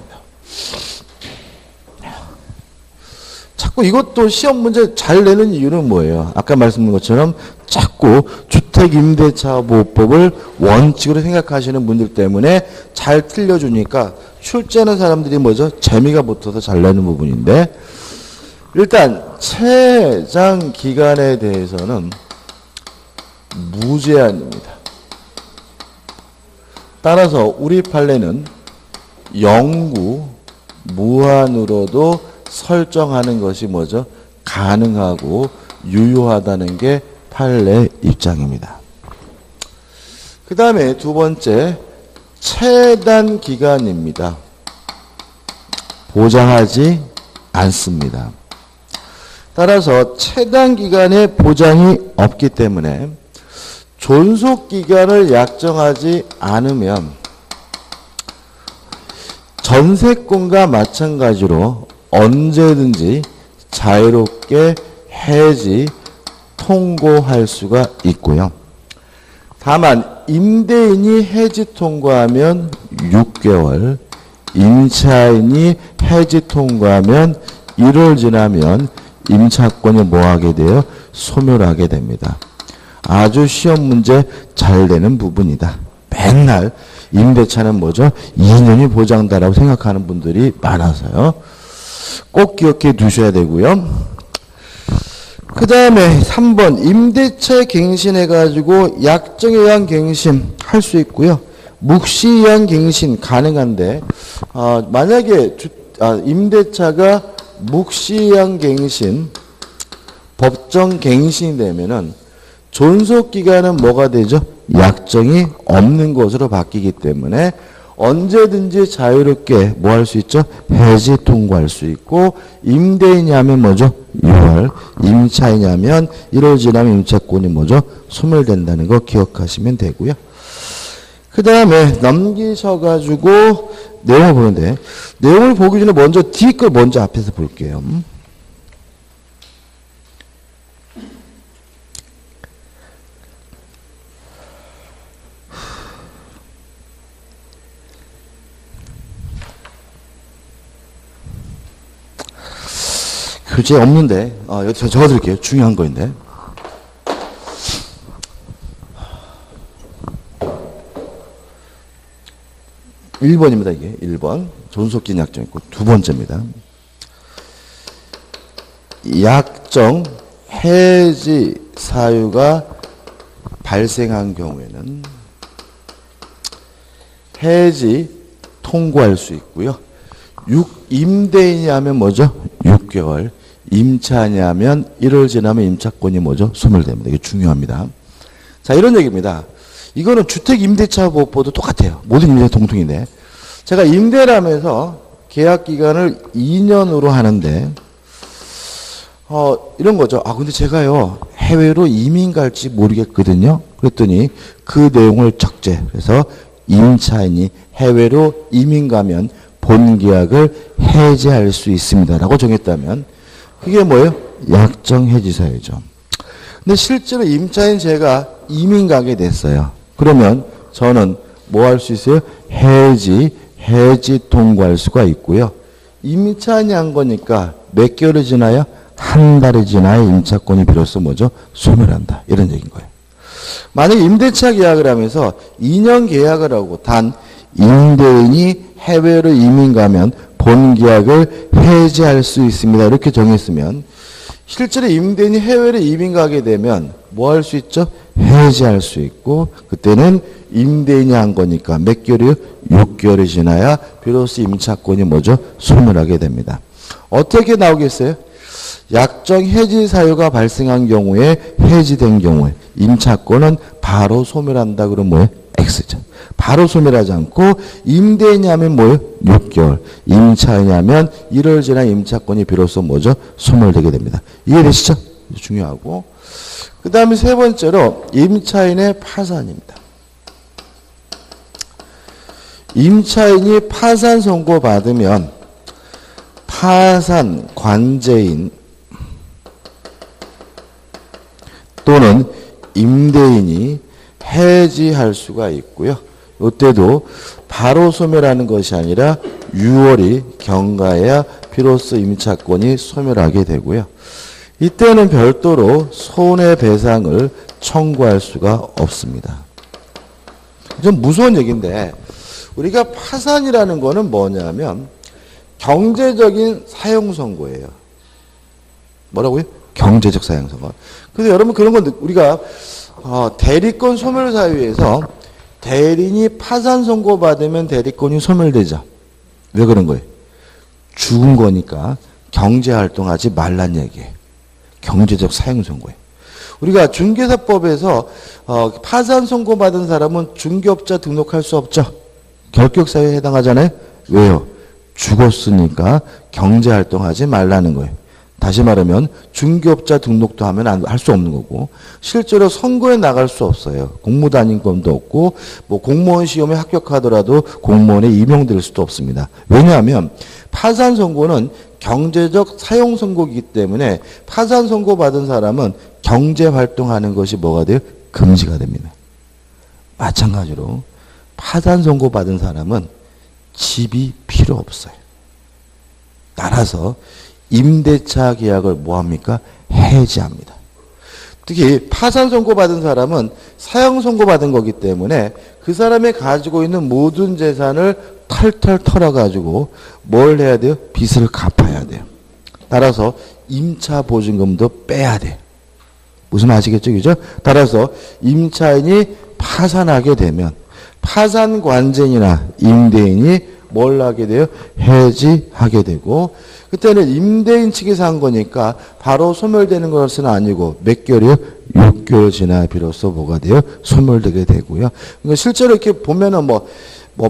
자꾸 이것도 시험 문제 잘 내는 이유는 뭐예요? 아까 말씀드린 것처럼 자꾸 주택임대차보호법을 원칙으로 생각하시는 분들 때문에 잘 틀려주니까 출제하는 사람들이 뭐죠? 재미가 붙어서 잘 내는 부분인데 일단 최장 기간에 대해서는 무제한입니다. 따라서 우리 판례는 영구 무한으로도 설정하는 것이 뭐죠? 가능하고 유효하다는 게 판례 입장입니다. 그 다음에 두 번째 최단 기간입니다. 보장하지 않습니다. 따라서 최단 기간에 보장이 없기 때문에 존속기간을 약정하지 않으면 전세권과 마찬가지로 언제든지 자유롭게 해지 통고할 수가 있고요. 다만 임대인이 해지 통고하면 6개월, 임차인이 해지 통고하면 1월 지나면 임차권이 뭐하게 돼요? 소멸하게 됩니다. 아주 시험 문제 잘 되는 부분이다. 맨날 임대차는 뭐죠? 2년이 보장다라고 생각하는 분들이 많아서요. 꼭 기억해 두셔야 되고요. 그 다음에 3번 임대차에 갱신해가지고 약정에 의한 갱신 할 수 있고요. 묵시에 의한 갱신 가능한데 만약에 임대차가 묵시에 의한 갱신 법정 갱신이 되면은 존속기간은 뭐가 되죠? 약정이 없는 것으로 바뀌기 때문에 언제든지 자유롭게 뭐 할 수 있죠? 해지 통고할 수 있고 임대인이 하면 뭐죠? 6월, 임차인이 하면 1월 지나면 임차권이 뭐죠? 소멸된다는 거 기억하시면 되고요. 그 다음에 넘기셔가지고 내용을 보는데 내용을 보기 전에 먼저 뒤 걸 먼저 앞에서 볼게요. 교재 없는데 여기 적어드릴게요. 중요한 거인데. 1번입니다. 이게 1번. 존속기간 약정 있고 두 번째입니다. 약정 해지 사유가 발생한 경우에는 해지 통고할 수 있고요. 임대인이 하면 뭐죠? 6개월. 임차인이 하면 1월 지나면 임차권이 뭐죠? 소멸됩니다. 이게 중요합니다. 자, 이런 얘기입니다. 이거는 주택임대차보호법도 똑같아요. 모든 임대차 동통인데. 제가 임대를 하면서 계약기간을 2년으로 하는데, 이런 거죠. 근데 제가요, 해외로 이민 갈지 모르겠거든요. 그랬더니 그 내용을 적재. 그래서 임차인이 해외로 이민 가면 본계약을 해지할 수 있습니다라고 정했다면 그게 뭐예요? 약정 해지 사유죠. 근데 실제로 임차인 제가 이민 가게 됐어요. 그러면 저는 뭐 할 수 있어요? 해지 통고할 수가 있고요. 임차인이 한 거니까 몇 개월이 지나야? 한 달이 지나야 임차권이 비로소 뭐죠? 소멸한다. 이런 얘기인 거예요. 만약에 임대차 계약을 하면서 2년 계약을 하고 단 임대인이 해외로 이민 가면 본계약을 해지할 수 있습니다. 이렇게 정했으면 실제로 임대인이 해외로 이민 가게 되면 뭐 할 수 있죠? 해지할 수 있고 그때는 임대인이 한 거니까 몇 개월이요? 6개월이 지나야 비로소 임차권이 뭐죠? 소멸하게 됩니다. 어떻게 나오겠어요? 약정 해지 사유가 발생한 경우에 해지된 경우에 임차권은 바로 소멸한다 그러면 뭐예요? X죠. 바로 소멸하지 않고 임대인이 하면 뭐예요? 6개월. 임차인이 하면 1월 지난 임차권이 비로소 뭐죠? 소멸되게 됩니다. 이해되시죠? 중요하고. 그 다음에 세 번째로 임차인의 파산입니다. 임차인이 파산 선고 받으면 파산 관제인 또는 임대인이 해지할 수가 있고요. 이때도 바로 소멸하는 것이 아니라 6월이 경과해야 비로소 임차권이 소멸하게 되고요. 이때는 별도로 손해배상을 청구할 수가 없습니다. 좀 무서운 얘기인데 우리가 파산이라는 거는 뭐냐면 경제적인 사용 선고예요. 뭐라고요? 경제적 사용 선고. 그래서 여러분 그런 건 우리가 대리권 소멸 사유에서 대리인이 파산 선고 받으면 대리권이 소멸되죠. 왜 그런 거예요? 죽은 거니까 경제 활동하지 말란 얘기예요. 경제적 사용 선고예요. 우리가 중개사법에서 파산 선고 받은 사람은 중개업자 등록할 수 없죠. 결격사유에 해당하잖아요. 왜요? 죽었으니까 경제 활동하지 말라는 거예요. 다시 말하면 중개업자 등록도 하면 할 수 없는 거고 실제로 선거에 나갈 수 없어요. 공무단임권도 없고 뭐 공무원 시험에 합격하더라도 공무원에 임용될 수도 없습니다. 왜냐하면 파산 선고는 경제적 사용 선고이기 때문에 파산 선고 받은 사람은 경제 활동하는 것이 뭐가 돼요? 금지가 됩니다. 마찬가지로 파산 선고 받은 사람은 집이 필요 없어요. 따라서 임대차 계약을 뭐합니까? 해지합니다. 특히 파산 선고 받은 사람은 사형 선고 받은 거기 때문에 그 사람이 가지고 있는 모든 재산을 털털 털어가지고 뭘 해야 돼요? 빚을 갚아야 돼요. 따라서 임차 보증금도 빼야 돼요. 무슨 말 아시겠죠? 그죠? 따라서 임차인이 파산하게 되면 파산 관제인이나 임대인이 뭘 하게 돼요? 해지하게 되고 그때는 임대인 측에서 한 거니까 바로 소멸되는 것은 아니고 몇 개월이요? 6개월 지나 비로소 뭐가 돼요? 소멸되게 되고요. 그러니까 실제로 이렇게 보면은 뭐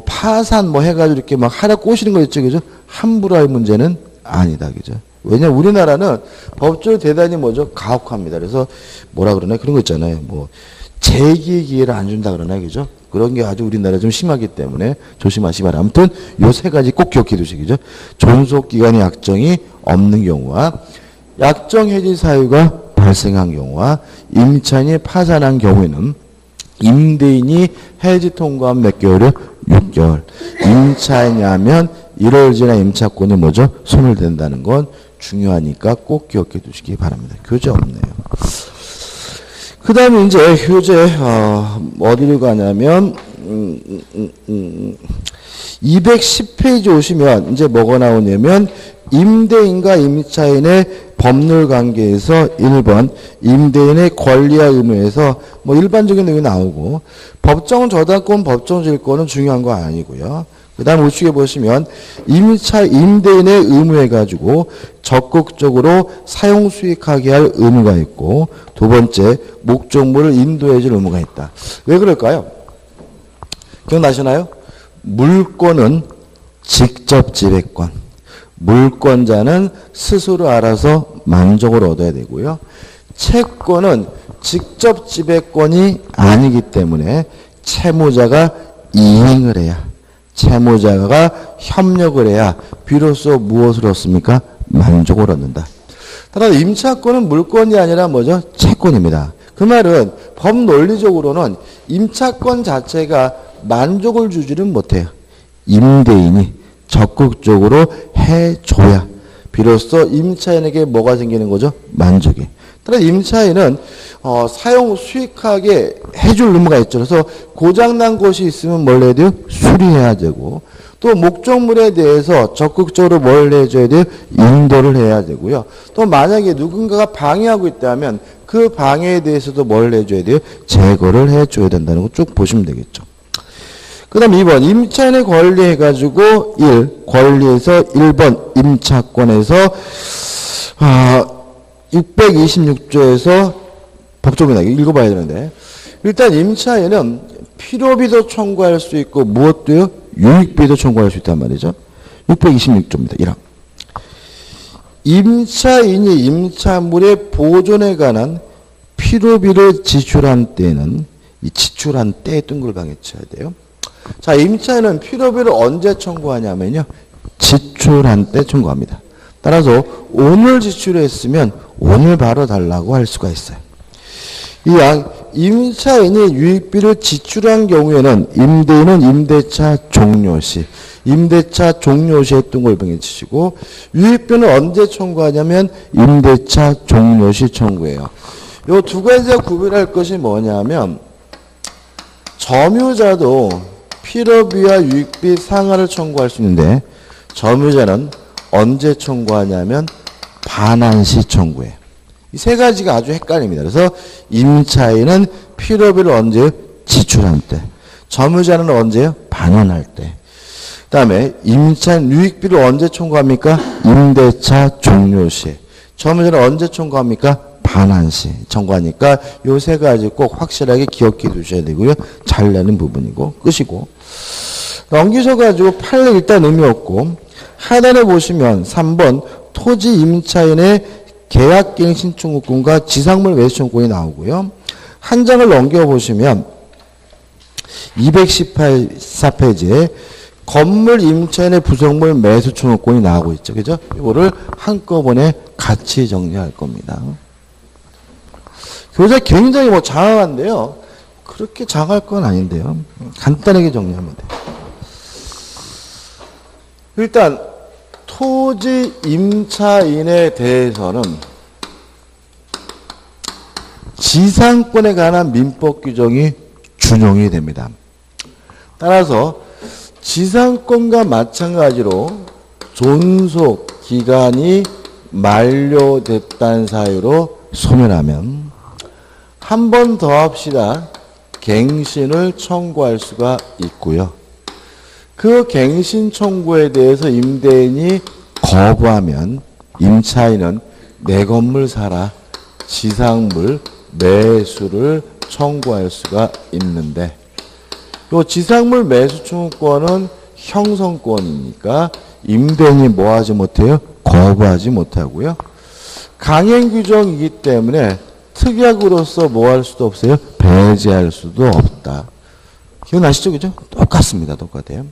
파산 해가지고 이렇게 막 하나 꼬시는 거 있죠, 그죠? 함부로 할 문제는 아니다, 그죠? 왜냐면 우리나라는 법적으로 대단히 뭐죠? 가혹합니다. 그래서 뭐라 그러나 그런 거 있잖아요. 재기의 기회를 안 준다 그러나, 그죠? 그런 게 아주 우리나라 좀 심하기 때문에 조심하시 바랍니다. 아무튼 요 세 가지 꼭 기억해 두시기죠. 존속기간의 약정이 없는 경우와 약정 해지 사유가 발생한 경우와 임차인이 파산한 경우에는 임대인이 해지 통과한 몇 개월이요? 6개월. 임차인이 하면 1월 지나 임차권이 뭐죠? 소멸된다는 건 중요하니까 꼭 기억해 두시기 바랍니다. 교재 없네요. 그 다음에 이제 교재, 어디로 가냐면, 210페이지 오시면 이제 뭐가 나오냐면, 임대인과 임차인의 법률 관계에서 1번, 임대인의 권리와 의무에서 일반적인 내용이 나오고, 법정 저당권, 법정 질권은 중요한 거 아니고요. 그 다음 우측에 보시면 임대인의 의무해가지고 적극적으로 사용 수익하게 할 의무가 있고 두 번째 목적물을 인도해 줄 의무가 있다. 왜 그럴까요? 기억나시나요? 물권은 직접 지배권. 물권자는 스스로 알아서 만족을 얻어야 되고요. 채권은 직접 지배권이 아니기 때문에 채무자가 이행을 해야 채무자가 협력을 해야 비로소 무엇을 얻습니까? 만족을 얻는다. 따라서 임차권은 물권이 아니라 뭐죠? 채권입니다. 그 말은 법 논리적으로는 임차권 자체가 만족을 주지는 못해요. 임대인이 적극적으로 해줘야 비로소 임차인에게 뭐가 생기는 거죠? 만족이. 따라서 임차인은 사용 수익하게 해줄 의무가 있죠. 그래서 고장난 것이 있으면 뭘 해야 돼요? 수리해야 되고 또 목적물에 대해서 적극적으로 뭘 해줘야 돼요? 인도를 해야 되고요. 또 만약에 누군가가 방해하고 있다면 그 방해에 대해서도 뭘 해줘야 돼요? 제거를 해줘야 된다는 거 쭉 보시면 되겠죠. 그 다음 2번 임차인의 권리 해가지고 권리에서 1번 임차권에서 626조에서 법조문이다. 읽어봐야 되는데 일단 임차인은 필요비도 청구할 수 있고 무엇도요? 유익비도 청구할 수 있단 말이죠. 626조입니다. 1항. 임차인이 임차물의 보존에 관한 필요비를 지출한 때는 이 지출한 때에 둥글방에 쳐야 돼요. 자, 임차인은 필요비를 언제 청구하냐면요. 지출한 때 청구합니다. 따라서 오늘 지출했으면 오늘 바로 달라고 할 수가 있어요. 이왕 임차인이 유익비를 지출한 경우에는 임대인은 임대차 종료 시, 임대차 종료 시에 둥글뱅이 치시고 유익비는 언제 청구하냐면 임대차 종료 시 청구해요. 요 두 가지가 구별할 것이 뭐냐면 점유자도 필요비와 유익비 상한을 청구할 수 있는데 점유자는 언제 청구하냐면 반환 시 청구해요. 이 세 가지가 아주 헷갈립니다. 그래서 임차인은 필요비를 언제 지출할 때, 점유자는 언제요? 반환할 때. 그 다음에 임차인 유익비를 언제 청구합니까? 임대차 종료 시. 점유자는 언제 청구합니까? 반환 시 청구하니까 요 세 가지 꼭 확실하게 기억해 두셔야 되고요. 잘 내는 부분이고 끝이고. 넘기셔가지고 판례 일단 의미 없고 하단에 보시면 3번 토지 임차인의 계약갱신 청구권과 지상물 매수 청구권이 나오고요. 한 장을 넘겨보시면 214페이지에 건물 임차인의 부속물 매수 청구권이 나오고 있죠. 그죠? 이거를 한꺼번에 같이 정리할 겁니다. 교재 굉장히 장황한데요. 그렇게 장할 건 아닌데요. 간단하게 정리하면 돼요. 일단 토지 임차인에 대해서는 지상권에 관한 민법 규정이 준용이 됩니다. 따라서 지상권과 마찬가지로 존속 기간이 만료됐다는 사유로 소멸하면 한 번 더 합시다. 갱신을 청구할 수가 있고요. 그 갱신 청구에 대해서 임대인이 거부하면 임차인은 내 건물 사라 지상물 매수를 청구할 수가 있는데 이 지상물 매수 청구권은 형성권이니까 임대인이 뭐하지 못해요? 거부하지 못하고요. 강행 규정이기 때문에 특약으로서 뭐 할 수도 없어요? 배제할 수도 없다. 기억나시죠? 그죠? 똑같습니다. 똑같아요.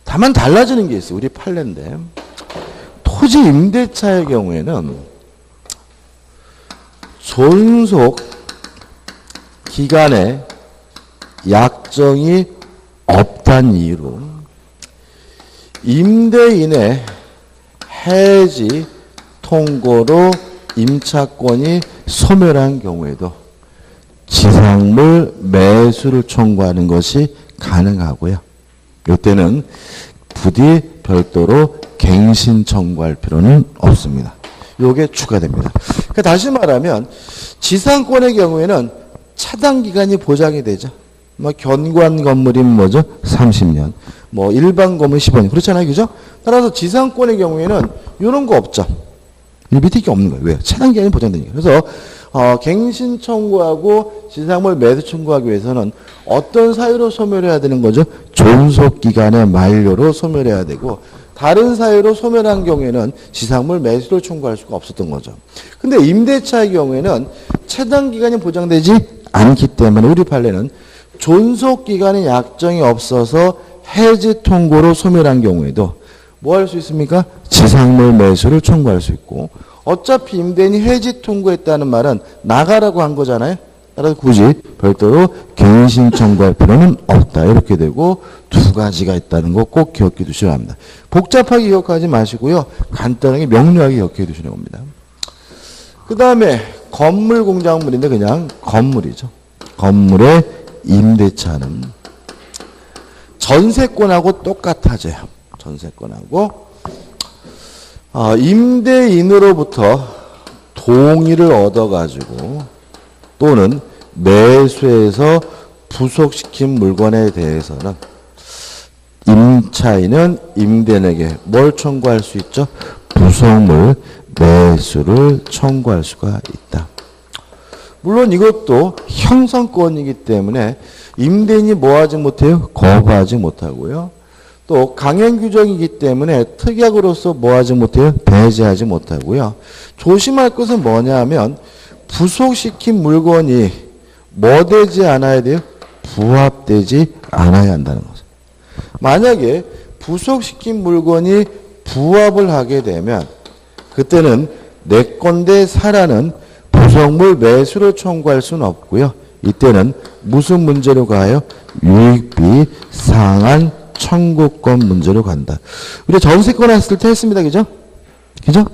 다만 달라지는 게 있어요. 우리 판례인데 토지 임대차의 경우에는 존속 기간에 약정이 없다는 이유로 임대인의 해지 통고로 임차권이 소멸한 경우에도 지상물 매수를 청구하는 것이 가능하고요. 이때는 부디 별도로 갱신 청구할 필요는 없습니다. 이게 추가됩니다. 그러니까 다시 말하면 지상권의 경우에는 차단 기간이 보장이 되죠. 견고한 건물이면 뭐죠? 30년. 일반 건물 15년. 그렇잖아요. 그죠? 따라서 지상권의 경우에는 이런 거 없죠. 이 밑에 게 없는 거예요. 왜요? 차단 기간이 보장되니까. 그래서 갱신 청구하고 지상물 매수 청구하기 위해서는 어떤 사유로 소멸해야 되는 거죠? 존속 기간의 만료로 소멸해야 되고 다른 사유로 소멸한 경우에는 지상물 매수를 청구할 수가 없었던 거죠. 근데 임대차의 경우에는 차단 기간이 보장되지 않기 때문에 우리 판례는 존속 기간의 약정이 없어서 해지 통고로 소멸한 경우에도 뭐 할 수 있습니까? 지상물 매수를 청구할 수 있고 어차피 임대인이 해지 통고했다는 말은 나가라고 한 거잖아요. 따라서 굳이 별도로 갱신 청구할 필요는 없다. 이렇게 되고 두 가지가 있다는 거 꼭 기억해 두셔야 합니다. 복잡하게 기억하지 마시고요. 간단하게 명료하게 기억해 두시는 겁니다. 그 다음에 건물 공작물인데 그냥 건물이죠. 건물의 임대차는 전세권하고 똑같아져요. 전세권하고 임대인으로부터 동의를 얻어가지고 또는 매수해서 부속시킨 물건에 대해서는 임차인은 임대인에게 뭘 청구할 수 있죠? 부속물 매수를 청구할 수가 있다. 물론 이것도 형성권이기 때문에 임대인이 뭐하지 못해요? 거부하지 못하고요. 또 강행규정이기 때문에 특약으로서 뭐하지 못해요? 배제하지 못하고요. 조심할 것은 뭐냐 하면 부속시킨 물건이 뭐 되지 않아야 돼요? 부합되지 않아야 한다는 거죠. 만약에 부속시킨 물건이 부합을 하게 되면 그때는 내 건데 사라는 부속물 매수로 청구할 수는 없고요. 이때는 무슨 문제로 가요? 유익비 상한 청구권 문제로 간다. 우리 전세권 했을 때 했습니다. 그죠? 그죠?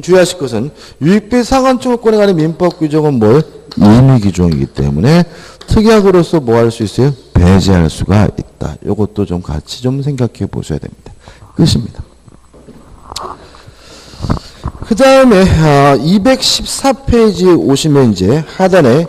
주의하실 것은 유익비 상한 청구권에 관한 민법 규정은 뭐예요? 임의 규정이기 때문에 특약으로서 뭐 할 수 있어요? 배제할 수가 있다. 이것도 좀 같이 좀 생각해 보셔야 됩니다. 끝입니다. 그 다음에 214페이지 오시면 이제 하단에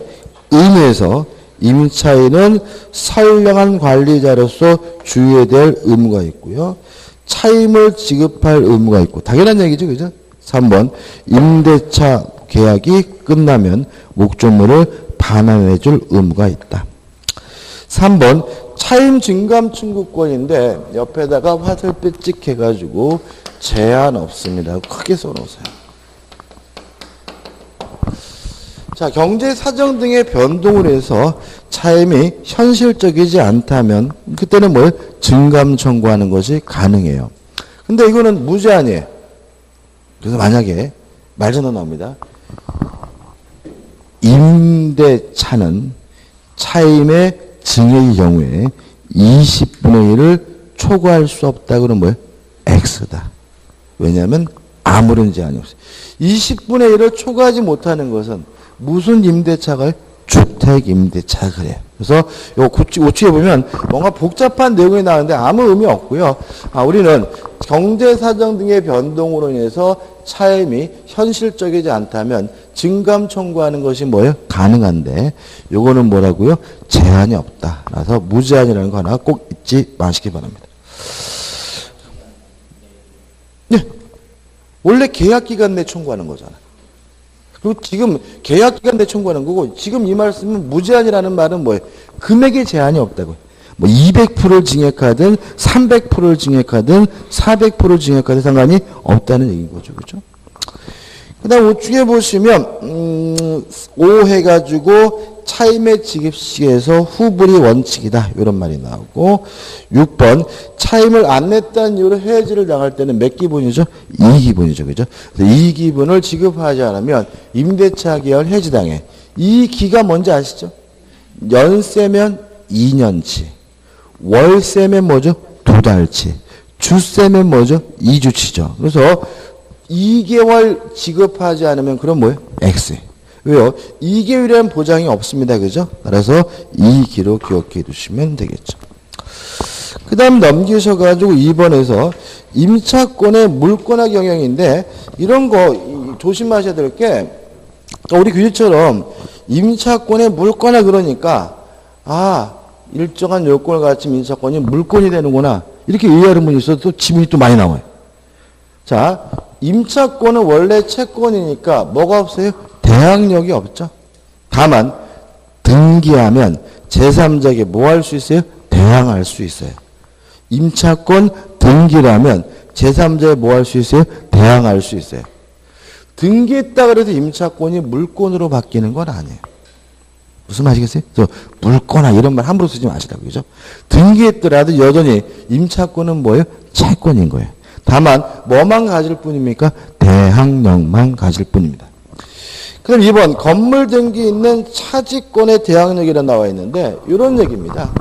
임에서 임차인은 선량한 관리자로서 주의해야 될 의무가 있고요. 차임을 지급할 의무가 있고 당연한 얘기죠. 그죠? 3번 임대차 계약이 끝나면 목조물을 반환해 줄 의무가 있다. 3번 차임 증감 청구권인데 옆에다가 화살표 찍혀가지고 제한 없습니다. 크게 써놓으세요. 자, 경제 사정 등의 변동을 해서 차임이 현실적이지 않다면 그때는 뭐예요? 증감 청구하는 것이 가능해요. 근데 이거는 무제한이에요. 그래서 만약에 말전화 나옵니다. 임대차는 차임의 증액의 경우에 20분의 1을 초과할 수 없다. 그러면 뭐예요? X다. 왜냐하면 아무런 제한이 없어요. 20분의 1을 초과하지 못하는 것은 무슨 임대차가 주택 임대차 그래요. 그래서 요 우측에 보면 뭔가 복잡한 내용이 나오는데 아무 의미 없고요. 우리는 경제 사정 등의 변동으로 인해서 차임이 현실적이지 않다면 증감 청구하는 것이 뭐예요? 가능한데 요거는 뭐라고요? 제한이 없다. 그래서 무제한이라는 거 하나 꼭 잊지 마시기 바랍니다. 네. 원래 계약기간 내 청구하는 거잖아. 그리고 지금 계약기간 내 청구하는 거고 지금 이 말씀은 무제한이라는 말은 뭐예요? 금액의 제한이 없다고요. 뭐 200%를 증액하든 300%를 증액하든 400%를 증액하든 상관이 없다는 얘기인 거죠. 그렇죠? 그 다음 우측에 보시면 5 해가지고 차임의 지급 시기에서 후불이 원칙이다. 이런 말이 나오고 6번 차임을 안 냈다는 이유로 해지를 당할 때는 몇 기분이죠? 2기분이죠. 그죠? 2기분을 지급하지 않으면 임대차 계약을 해지당해. 이 기가 뭔지 아시죠? 연세면 2년치. 월세면 뭐죠? 2달치. 주세면 뭐죠? 2주치죠. 그래서 2개월 지급하지 않으면 그럼 뭐예요? X. 왜요? 2개월이라는 보장이 없습니다. 그죠? 따라서 2기로 기억해 두시면 되겠죠. 그 다음 넘기셔가지고 2번에서 임차권의 물권화 경영인데 이런 거 조심하셔야 될 게 우리 규칙처럼 임차권의 물권화 그러니까 일정한 요건을 갖춘 임차권이 물권이 되는구나. 이렇게 이해하는 분이 있어도 또 지문이 또 많이 나와요. 자, 임차권은 원래 채권이니까 뭐가 없어요? 대항력이 없죠. 다만 등기하면 제3자에게 뭐 할 수 있어요? 대항할 수 있어요. 임차권 등기라면 제3자에 뭐 할 수 있어요? 대항할 수 있어요. 등기했다 그래도 임차권이 물권으로 바뀌는 건 아니에요. 무슨 말이겠어요? 물권화 이런 말 함부로 쓰지 마시라고. 그죠? 등기했더라도 여전히 임차권은 뭐예요? 채권인 거예요. 다만 뭐만 가질 뿐입니까? 대항력만 가질 뿐입니다. 그럼 2번 건물 등기 있는 차지권의 대항력이라 나와 있는데 이런 얘기입니다.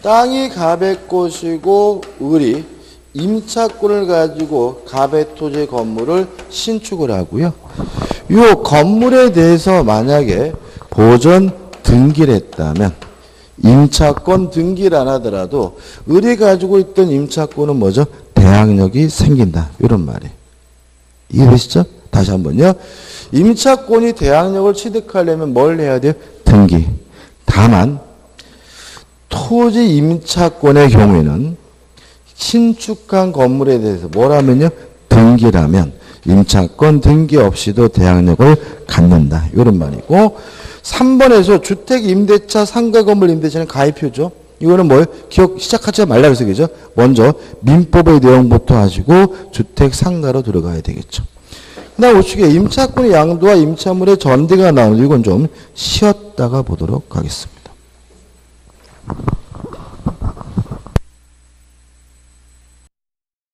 땅이 갑의 것이고 을이 임차권을 가지고 갑의 토지 건물을 신축을 하고요. 이 건물에 대해서 만약에 보전 등기를 했다면 임차권 등기를 안 하더라도 을이 가지고 있던 임차권은 뭐죠? 대항력이 생긴다. 이런 말이에요. 이해되시죠? 다시 한번요. 임차권이 대항력을 취득하려면 뭘 해야 돼요? 등기. 다만 토지 임차권의 경우에는 신축한 건물에 대해서 뭐라면요? 등기라면 임차권 등기 없이도 대항력을 갖는다. 이런 말이고 3번에서 주택 임대차 상가 건물 임대차는 가입표죠. 이거는 뭘 기억 시작하지 말라 그래서 그죠? 먼저 민법의 내용부터 하시고 주택 상가로 들어가야 되겠죠. 그다음 우측에 임차권의 양도와 임차물의 전대가 나오는데 이건 좀 쉬었다가 보도록 하겠습니다.